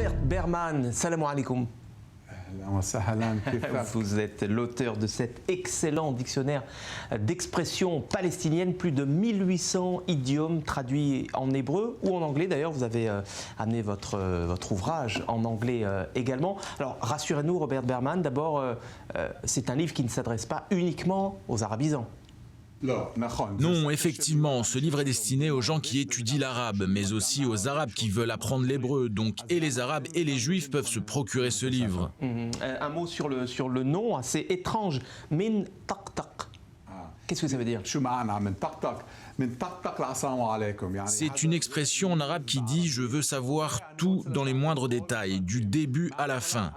Robert Berman, salam alaikum. Vous êtes l'auteur de cet excellent dictionnaire d'expressions palestiniennes, plus de 1800 idiomes traduits en hébreu ou en anglais. D'ailleurs, vous avez amené votre ouvrage en anglais également. Alors, rassurez-nous, Robert Berman, d'abord, c'est un livre qui ne s'adresse pas uniquement aux arabisants. Non, effectivement, ce livre est destiné aux gens qui étudient l'arabe, mais aussi aux arabes qui veulent apprendre l'hébreu. Donc, et les arabes et les juifs peuvent se procurer ce livre. Un mot sur le nom, assez étrange. Min taq-taq. Qu'est-ce que ça veut dire? C'est une expression en arabe qui dit « je veux savoir tout dans les moindres détails, du début à la fin ».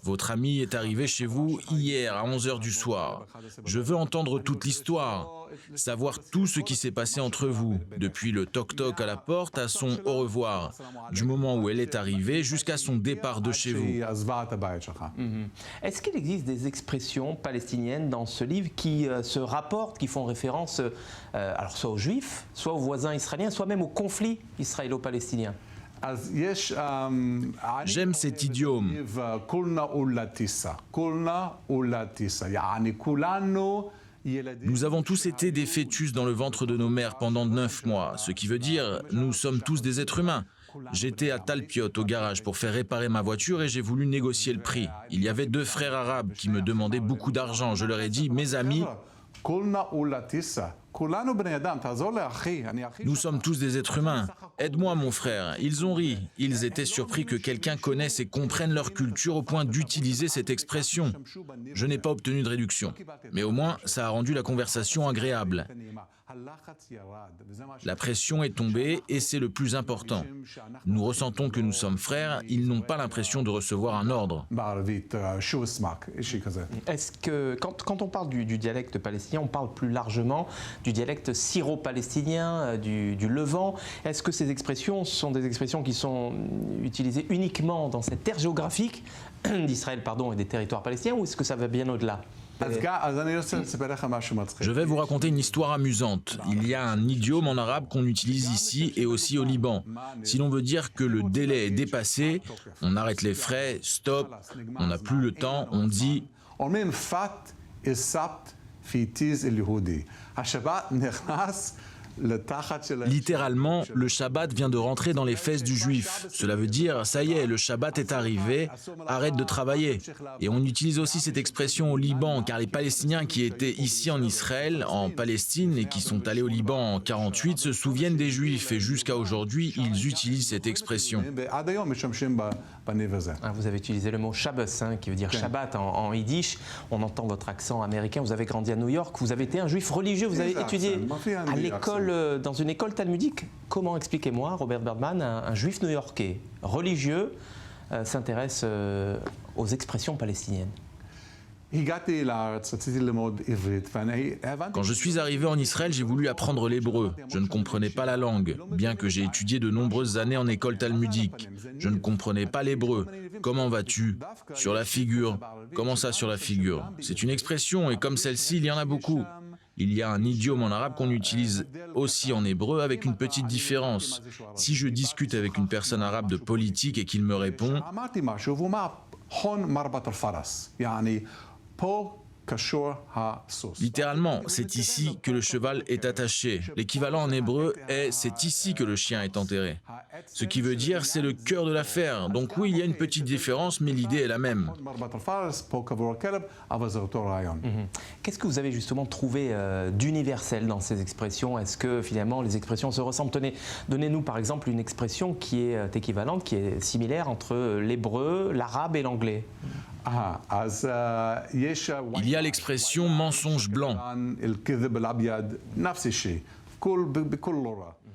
Votre ami est arrivé chez vous hier à 11 h du soir. Je veux entendre toute l'histoire, savoir tout ce qui s'est passé entre vous, depuis le toc-toc à la porte à son au revoir, du moment où elle est arrivée jusqu'à son départ de chez vous. Est-ce qu'il existe des expressions palestiniennes dans ce livre qui se rapportent, qui font référence alors soit aux Juifs, soit aux voisins israéliens, soit même au conflit israélo-palestinien? J'aime cet idiome. Nous avons tous été des fœtus dans le ventre de nos mères pendant 9 mois, ce qui veut dire nous sommes tous des êtres humains. J'étais à Talpiot au garage pour faire réparer ma voiture et j'ai voulu négocier le prix. Il y avait 2 frères arabes qui me demandaient beaucoup d'argent. Je leur ai dit, mes amis, nous sommes tous des êtres humains. Aide-moi, mon frère. Ils ont ri. Ils étaient surpris que quelqu'un connaisse et comprenne leur culture au point d'utiliser cette expression. Je n'ai pas obtenu de réduction. Mais au moins, ça a rendu la conversation agréable. La pression est tombée et c'est le plus important. Nous ressentons que nous sommes frères. Ils n'ont pas l'impression de recevoir un ordre. Est-ce que, quand on parle du dialecte palestinien, on parle plus largement du dialecte syro-palestinien, du Levant. Est-ce que ces expressions sont des expressions qui sont utilisées uniquement dans cette terre géographique d'Israël et des territoires palestiniens, ou est-ce que ça va bien au-delà? Je vais vous raconter une histoire amusante. Il y a un idiome en arabe qu'on utilise ici et aussi au Liban. Si l'on veut dire que le délai est dépassé, on arrête les frais, stop, on n'a plus le temps, on dit littéralement, le Shabbat vient de rentrer dans les fesses du juif. Cela veut dire, ça y est, le Shabbat est arrivé, arrête de travailler. Et on utilise aussi cette expression au Liban, car les Palestiniens qui étaient ici en Israël, en Palestine, et qui sont allés au Liban en 1948, se souviennent des Juifs, et jusqu'à aujourd'hui, ils utilisent cette expression. Vous avez utilisé le mot Shabbos, qui veut dire Shabbat en yiddish. On entend votre accent américain, vous avez grandi à New York, vous avez été un juif religieux, vous avez étudié à l'école, dans une école talmudique. Comment, expliquez-moi, Robert Berman, un juif new-yorkais religieux s'intéresse aux expressions palestiniennes? Quand je suis arrivé en Israël, j'ai voulu apprendre l'hébreu. Je ne comprenais pas la langue, bien que j'ai étudié de nombreuses années en école talmudique. Je ne comprenais pas l'hébreu. Comment vas-tu? Sur la figure. Comment ça, sur la figure? C'est une expression, et comme celle-ci, il y en a beaucoup. Il y a un idiome en arabe qu'on utilise aussi en hébreu avec une petite différence. Si je discute avec une personne arabe de politique et qu'il me répond, littéralement, c'est ici que le cheval est attaché. L'équivalent en hébreu est « c'est ici que le chien est enterré ». Ce qui veut dire « c'est le cœur de l'affaire ». Donc oui, il y a une petite différence, mais l'idée est la même. Qu'est-ce que vous avez justement trouvé d'universel dans ces expressions? Est-ce que finalement les expressions se ressemblent? Donnez-nous par exemple une expression qui est équivalente, qui est similaire entre l'hébreu, l'arabe et l'anglais. Il y a l'expression mensonge blanc.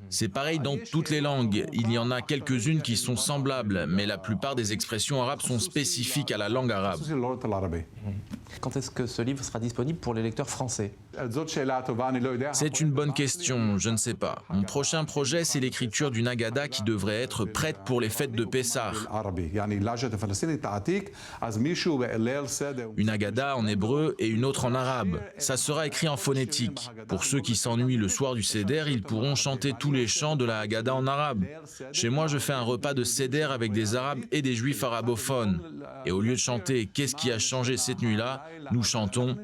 C'est pareil dans toutes les langues. Il y en a quelques-unes qui sont semblables, mais la plupart des expressions arabes sont spécifiques à la langue arabe. Quand est-ce que ce livre sera disponible pour les lecteurs français? C'est une bonne question, je ne sais pas. Mon prochain projet, c'est l'écriture d'une Haggadah qui devrait être prête pour les fêtes de Pessah. Une Haggadah en hébreu et une autre en arabe. Ça sera écrit en phonétique. Pour ceux qui s'ennuient le soir du Seder, ils pourront chanter tous les chants de la Haggadah en arabe. Chez moi, je fais un repas de Seder avec des Arabes et des Juifs arabophones. Et au lieu de chanter « Qu'est-ce qui a changé cette nuit-là ?», nous chantons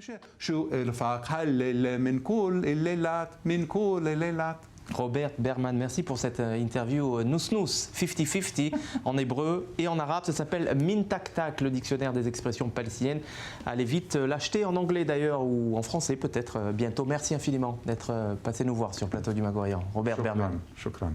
Robert Berman, merci pour cette interview Nous-Nous, 50-50 en hébreu et en arabe. Ça s'appelle Min Tak Tak, le dictionnaire des expressions palestiniennes. Allez vite l'acheter en anglais d'ailleurs ou en français peut-être bientôt. Merci infiniment d'être passé nous voir sur le plateau du Magourian. Robert Berman. Shukran.